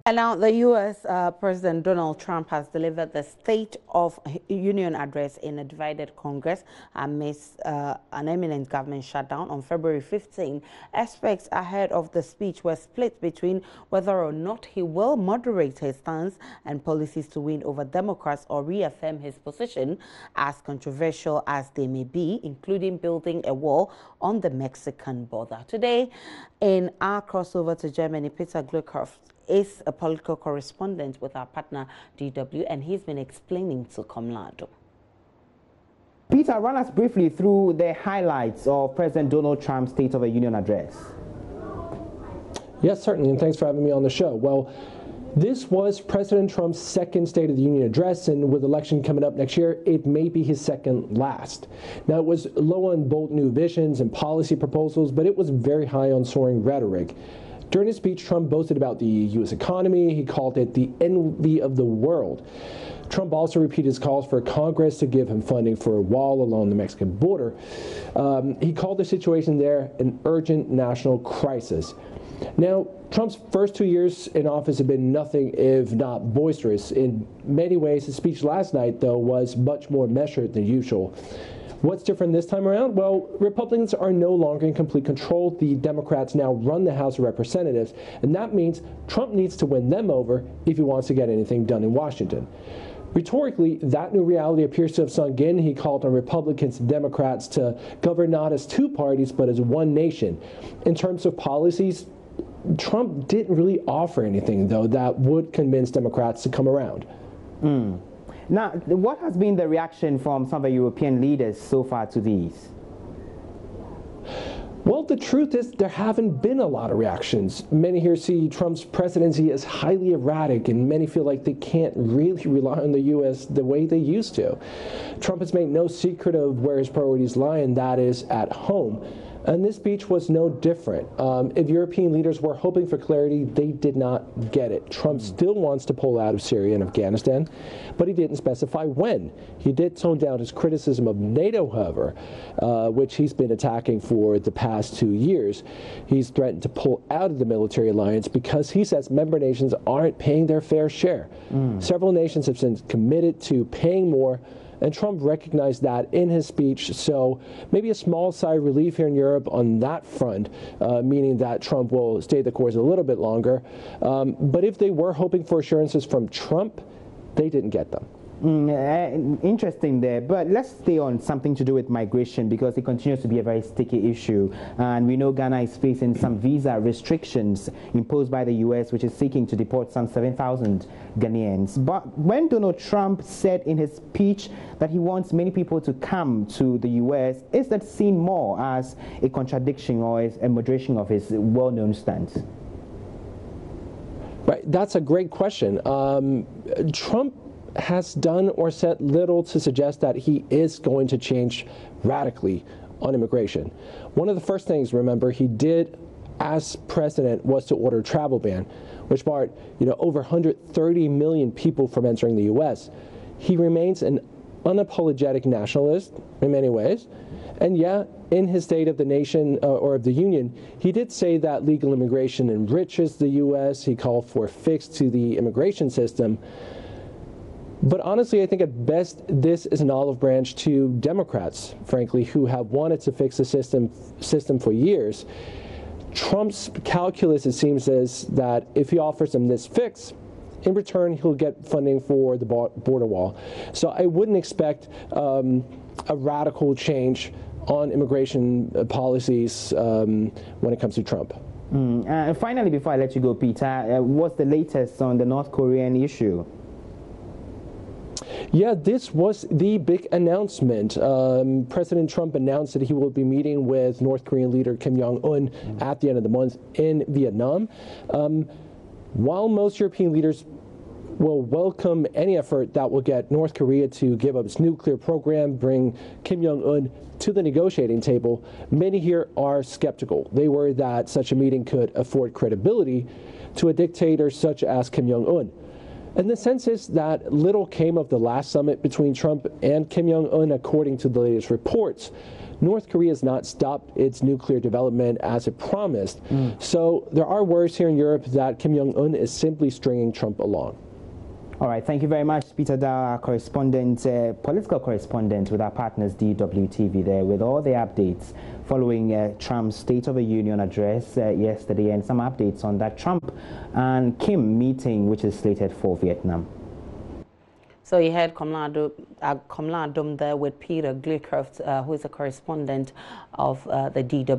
And now the U.S. President Donald Trump has delivered the State of Union address in a divided Congress amidst an imminent government shutdown on February 15. Aspects ahead of the speech were split between whether or not he will moderate his stance and policies to win over Democrats or reaffirm his position, as controversial as they may be, including building a wall on the Mexican border. Today, in our crossover to Germany, Peter Gluckhoff is a political correspondent with our partner DW, and he's been explaining to Komlado. Peter, run us briefly through the highlights of President Donald Trump's State of the Union address. Yes, certainly, and thanks for having me on the show. Well, this was President Trump's second State of the Union address, and with the election coming up next year, it may be his second last. Now, it was low on bold new visions and policy proposals, but it was very high on soaring rhetoric. During his speech, Trump boasted about the U.S. economy. He called it the envy of the world. Trump also repeated his calls for Congress to give him funding for a wall along the Mexican border. He called the situation there an urgent national crisis. Now, Trump's first 2 years in office have been nothing if not boisterous. In many ways, his speech last night, though, was much more measured than usual. What's different this time around? Well, Republicans are no longer in complete control. The Democrats now run the House of Representatives, and that means Trump needs to win them over if he wants to get anything done in Washington. Rhetorically, that new reality appears to have sunk in. He called on Republicans and Democrats to govern not as two parties, but as one nation. In terms of policies, Trump didn't really offer anything, though, that would convince Democrats to come around. Now, what has been the reaction from some of the European leaders so far to these? Well, the truth is there haven't been a lot of reactions. Many here see Trump's presidency as highly erratic, and many feel like they can't really rely on the U.S. the way they used to. Trump has made no secret of where his priorities lie, and that is at home. And this speech was no different. If European leaders were hoping for clarity, they did not get it. Trump still wants to pull out of Syria and Afghanistan, but he didn't specify when. He did tone down his criticism of NATO, however, which he's been attacking for the past 2 years. He's threatened to pull out of the military alliance because he says member nations aren't paying their fair share. Several nations have since committed to paying more, and Trump recognized that in his speech, so maybe a small sigh of relief here in Europe on that front, meaning that Trump will stay the course a little bit longer. But if they were hoping for assurances from Trump, they didn't get them. Interesting there, but let's stay on something to do with migration, because it continues to be a very sticky issue, and we know Ghana is facing some visa restrictions imposed by the U.S., which is seeking to deport some 7,000 Ghanaians. But when Donald Trump said in his speech that he wants many people to come to the U.S., is that seen more as a contradiction or as a moderation of his well-known stance? Right, that's a great question. Trump has done or said little to suggest that he is going to change radically on immigration. One of the first things, remember, he did as president was to order a travel ban, which barred, over 130 million people from entering the U.S. He remains an unapologetic nationalist in many ways. And yeah, in his State of the Nation or of the Union, he did say that legal immigration enriches the U.S. He called for a fix to the immigration system. But honestly, I think at best this is an olive branch to Democrats, frankly, who have wanted to fix the system for years. Trump's calculus, it seems, is that if he offers them this fix, in return, he'll get funding for the border wall. So I wouldn't expect a radical change on immigration policies when it comes to Trump. Finally, before I let you go, Peter, what's the latest on the North Korean issue? Yeah, this was the big announcement. President Trump announced that he will be meeting with North Korean leader Kim Jong-un at the end of the month in Vietnam. While most European leaders will welcome any effort that will get North Korea to give up its nuclear program, bring Kim Jong-un to the negotiating table, many here are skeptical. They worry that such a meeting could afford credibility to a dictator such as Kim Jong-un. And the sense is that little came of the last summit between Trump and Kim Jong-un, according to the latest reports. North Korea has not stopped its nuclear development as it promised. So there are worries here in Europe that Kim Jong-un is simply stringing Trump along. All right, thank you very much, Peter Dahl, our correspondent, political correspondent with our partners DWTV there, with all the updates following Trump's State of the Union address yesterday, and some updates on that Trump and Kim meeting, which is slated for Vietnam. So you had Kamala Adom there with Peter Gilchrist, who is a correspondent of the DW.